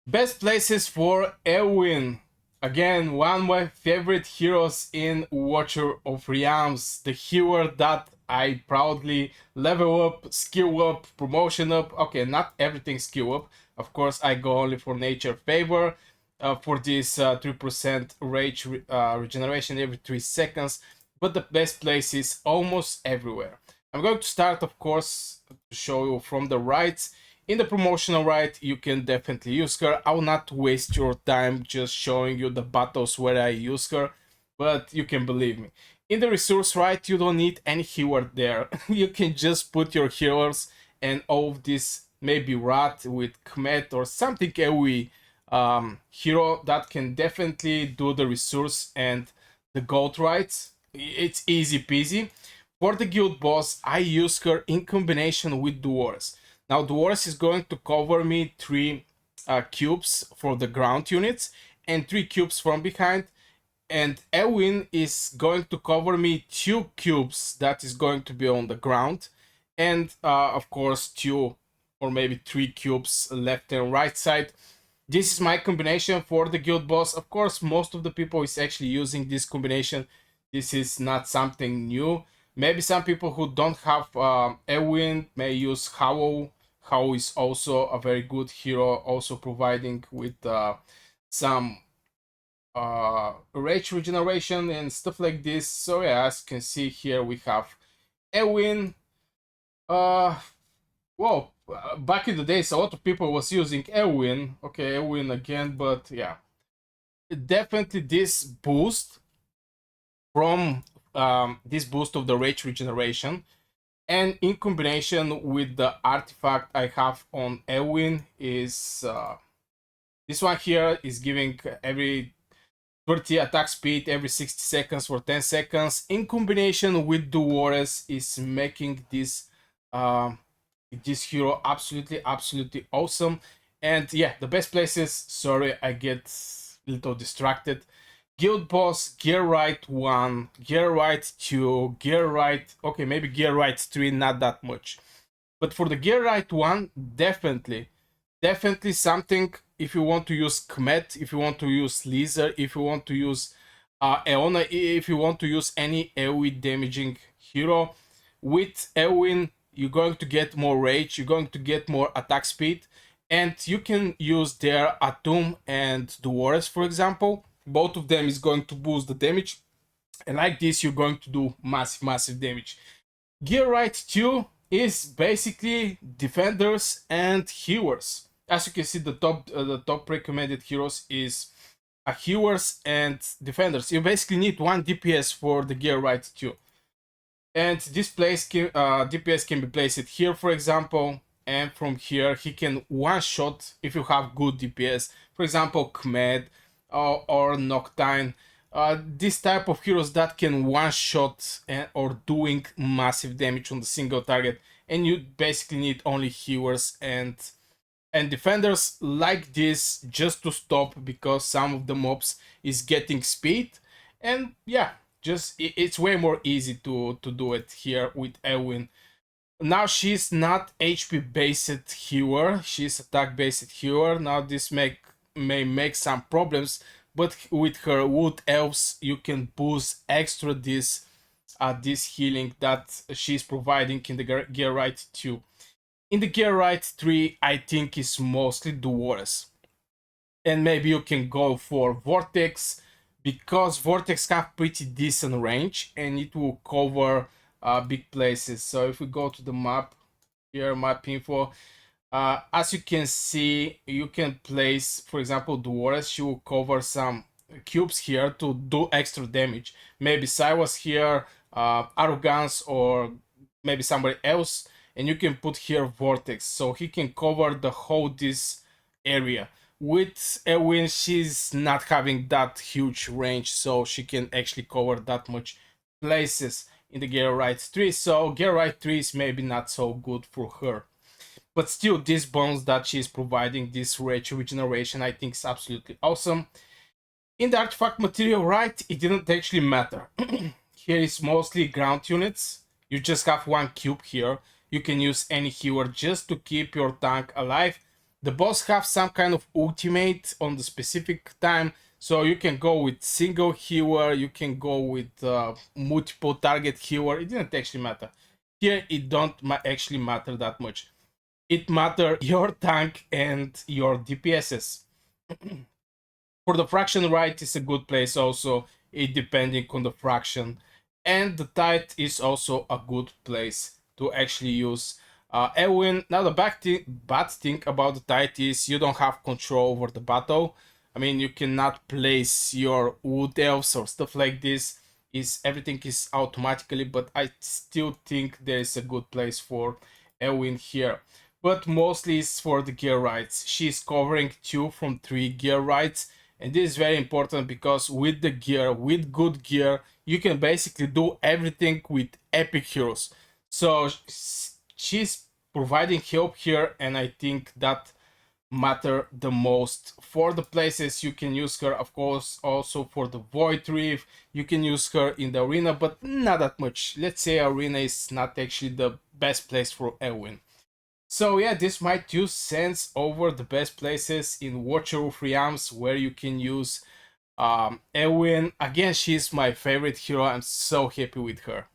Best places for Elowyn. Again, one of my favorite heroes in Watcher of Realms. The hero that I proudly level up, skill up, promotion up. Okay, not everything skill up. Of course, I go only for nature favor. For this 3% rage regeneration every 3 seconds. But the best place is almost everywhere. I'm going to start, of course, to show you from the right. In the promotional right, you can definitely use her. I will not waste your time just showing you the battles where I use her, but you can believe me. In the resource right, you don't need any healer there. You can just put your healers and all of this, maybe Rat with Kmet or something AoE hero that can definitely do the resource and the gold rights. It's easy peasy. For the guild boss, I use her in combination with Dwarves. Now Dwarves is going to cover me 3 cubes for the ground units and 3 cubes from behind. And Elwyn is going to cover me 2 cubes that is going to be on the ground. And of course 2 or maybe 3 cubes left and right side. This is my combination for the guild boss. Of course, most of the people is actually using this combination. This is not something new. Maybe some people who don't have Elwyn may use Howl. Howl is also a very good hero, also providing with some rage regeneration and stuff like this. So yeah, as you can see here, we have Elwyn. Uh, well, back in the days, a lot of people was using Elwyn. Okay, Elwyn again, but yeah, definitely this boost from this boost of the rage regeneration, and in combination with the artifact I have on Elwyn is this one here is giving every 30 attack speed every 60 seconds for 10 seconds. In combination with Dwarves is making uh, this hero absolutely awesome. And yeah, the best places, sorry I get a little distracted. Guild boss, gear right 1, gear right 2, gear right, okay, maybe gear right 3, not that much. But for the gear right 1, definitely something. If you want to use Kmet, if you want to use Leaser, if you want to use Eona, if you want to use any AoE damaging hero, with Elwyn, you're going to get more rage, you're going to get more attack speed, and you can use their Atum and Dwarves, for example. Both of them is going to boost the damage, and like this, you're going to do massive damage. Gear right 2 is basically defenders and healers. As you can see, the top recommended heroes is healers and defenders. You basically need 1 DPS for the gear right 2. And this DPS can be placed here, for example, and from here he can one shot if you have good DPS. For example, Kmed or Noctine. This type of heroes that can one shot or doing massive damage on the single target, and you basically need only healers and defenders like this just to stop, because some of the mobs is getting speed. And yeah, just it's way more easy to do it here with Elwyn. Now she's not HP based healer, she's attack based healer. Now this may make some problems, but with her wood elves you can boost extra this healing that she's providing in the gear right 2. In the gear right 3, I think is mostly Dwarves. And maybe you can go for Vortex, because Vortex have pretty decent range and it will cover big places. So if we go to the map here, map info, as you can see, you can place, for example, Dwarves. She will cover some cubes here to do extra damage. Maybe Siwas here, Arrogance, or maybe somebody else, and you can put here Vortex, so he can cover the whole this area. With Elwyn, she's not having that huge range, so she can actually cover that much places in the Gear Right 3, so Gear Right 3 is maybe not so good for her. But still, these bones that she's providing, this rage regeneration, I think is absolutely awesome. In the artifact material right, it didn't actually matter. Here is mostly ground units. You just have 1 cube here. You can use any healer just to keep your tank alive. The boss have some kind of ultimate on the specific time, so you can go with single healer, you can go with multiple target healer. It didn't actually matter. Here it don't actually matter that much. It matter your tank and your DPSs. For the fraction, right, is a good place also, it depending on the fraction. And the tide is also a good place to actually use Elwyn. Now the bad thing about the tide is you don't have control over the battle. I mean, you cannot place your wood elves or stuff like this. Everything is automatically, but I still think there is a good place for Elwyn here. But mostly it's for the gear rights. She's covering 2 from 3 gear rights, and this is very important because with the gear, with good gear, you can basically do everything with epic heroes. So she's providing help here, and I think that matter the most. For the places you can use her, of course, also for the Void Reef, you can use her in the arena, but not that much. Let's say arena is not actually the best place for Elwyn. So yeah, this my 2 cents over the best places in watcherofrealms where you can use Elwyn. Again, she's my favorite hero. I'm so happy with her.